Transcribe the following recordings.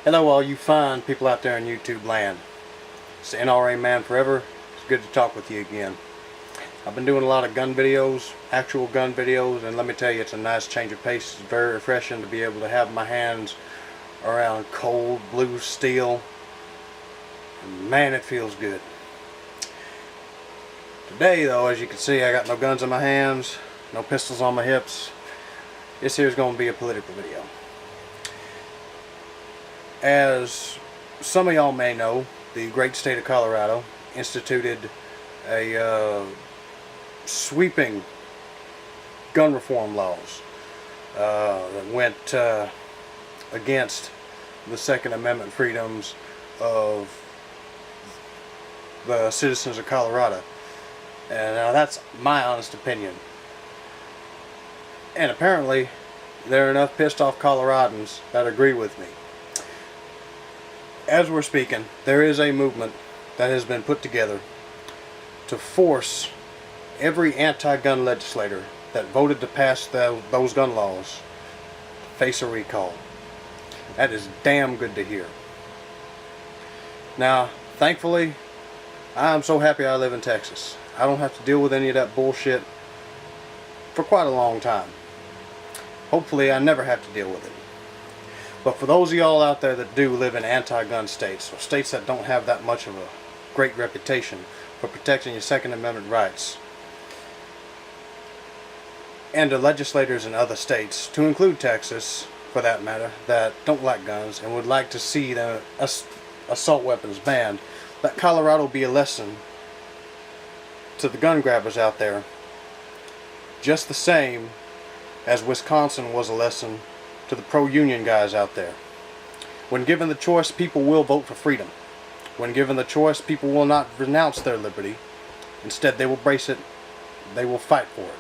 Hello all you fine people out there in YouTube land. It's the NRA Man Forever. It's good to talk with you again. I've been doing a lot of gun videos, actual gun videos, and let me tell you, it's a nice change of pace. It's very refreshing to be able to have my hands around cold blue steel. And man, it feels good. Today though, as you can see, I got no guns in my hands, no pistols on my hips. This here is going to be a political video. As some of y'all may know, the great state of Colorado instituted a sweeping gun reform laws that went against the Second Amendment freedoms of the citizens of Colorado. And now that's my honest opinion. And apparently there are enough pissed off Coloradans that agree with me. As we're speaking, there is a movement that has been put together to force every anti-gun legislator that voted to pass those gun laws to face a recall. That is damn good to hear. Now, thankfully, I'm so happy I live in Texas. I don't have to deal with any of that bullshit for quite a long time. Hopefully, I never have to deal with it. But for those of y'all out there that do live in anti-gun states, or states that don't have that much of a great reputation for protecting your Second Amendment rights, and the legislators in other states, to include Texas, for that matter, that don't like guns and would like to see the assault weapons banned, let Colorado be a lesson to the gun grabbers out there, just the same as Wisconsin was a lesson to the pro-union guys out there. When given the choice, people will vote for freedom. When given the choice, people will not renounce their liberty. Instead, they will embrace it. They will fight for it.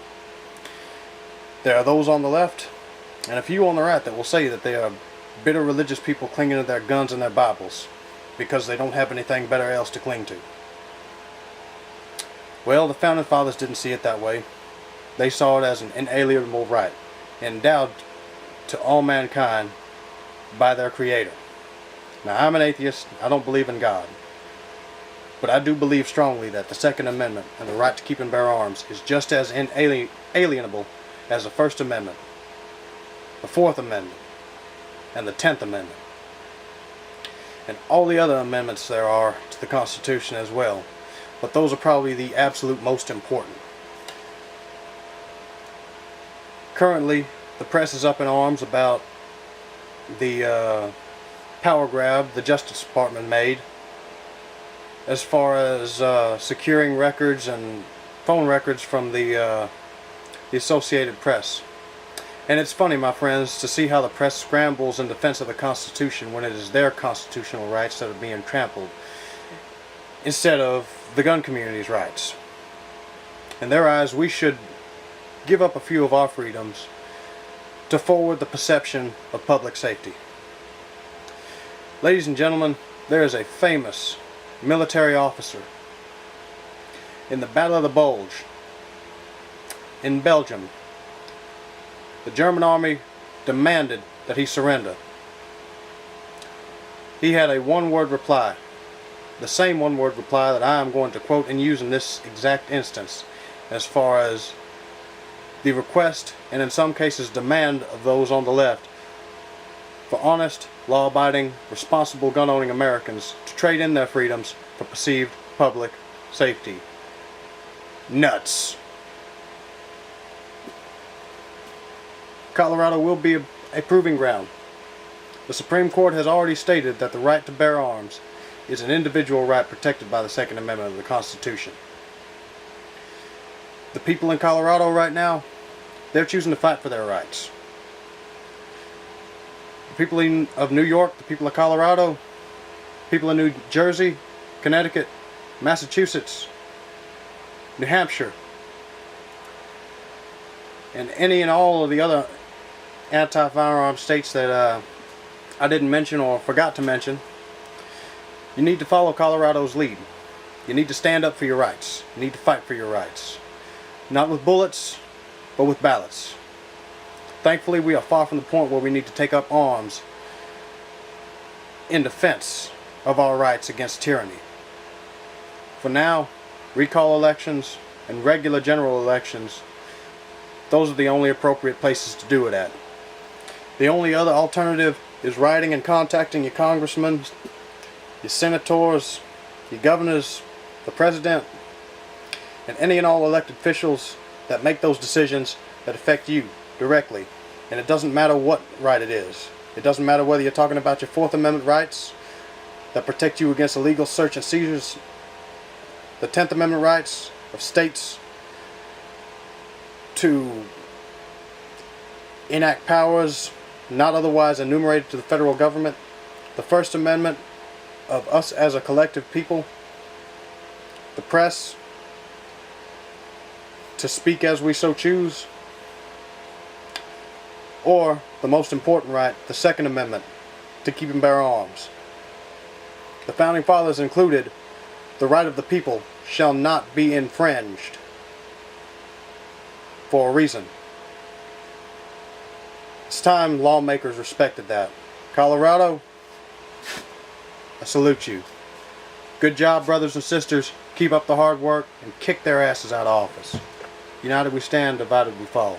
There are those on the left and a few on the right that will say that they are bitter religious people clinging to their guns and their Bibles because they don't have anything better else to cling to. Well, the Founding Fathers didn't see it that way. They saw it as an inalienable right, endowed to all mankind by their Creator. Now, I'm an atheist. I don't believe in God. But I do believe strongly that the Second Amendment and the right to keep and bear arms is just as inalienable as the First Amendment, the Fourth Amendment, and the 10th Amendment, and all the other amendments there are to the Constitution as well. But those are probably the absolute most important. Currently, the press is up in arms about the power grab the Justice Department made as far as securing records and phone records from the Associated Press. And it's funny, my friends, to see how the press scrambles in defense of the Constitution when it is their constitutional rights that are being trampled instead of the gun community's rights. In their eyes, we should give up a few of our freedoms to forward the perception of public safety. Ladies and gentlemen, there is a famous military officer in the Battle of the Bulge in Belgium. The German army demanded that he surrender. He had a one-word reply, the same one-word reply that I am going to quote and use in this exact instance, as far as the request, and in some cases demand, of those on the left for honest, law-abiding, responsible gun-owning Americans to trade in their freedoms for perceived public safety. Nuts. Colorado will be a proving ground. The Supreme Court has already stated that the right to bear arms is an individual right protected by the Second Amendment of the Constitution. The people in Colorado right now, they're choosing to fight for their rights. The people of New York, the people of Colorado, people in New Jersey, Connecticut, Massachusetts, New Hampshire, and any and all of the other anti-firearm states that I didn't mention or forgot to mention, you need to follow Colorado's lead. You need to stand up for your rights. You need to fight for your rights. Not with bullets, but with ballots. Thankfully, we are far from the point where we need to take up arms in defense of our rights against tyranny. For now, recall elections and regular general elections, those are the only appropriate places to do it at. The only other alternative is writing and contacting your congressmen, your senators, your governors, the president, and any and all elected officials that make those decisions that affect you directly. And it doesn't matter what right it is. It doesn't matter whether you're talking about your Fourth Amendment rights that protect you against illegal search and seizures, the 10th Amendment rights of states to enact powers not otherwise enumerated to the federal government, the First Amendment of us as a collective people, the press to speak as we so choose, or the most important right, the Second Amendment, to keep and bear arms. The Founding Fathers included, the right of the people shall not be infringed, for a reason. It's time lawmakers respected that. Colorado, I salute you. Good job, brothers and sisters. Keep up the hard work and kick their asses out of office. United we stand, divided we fall.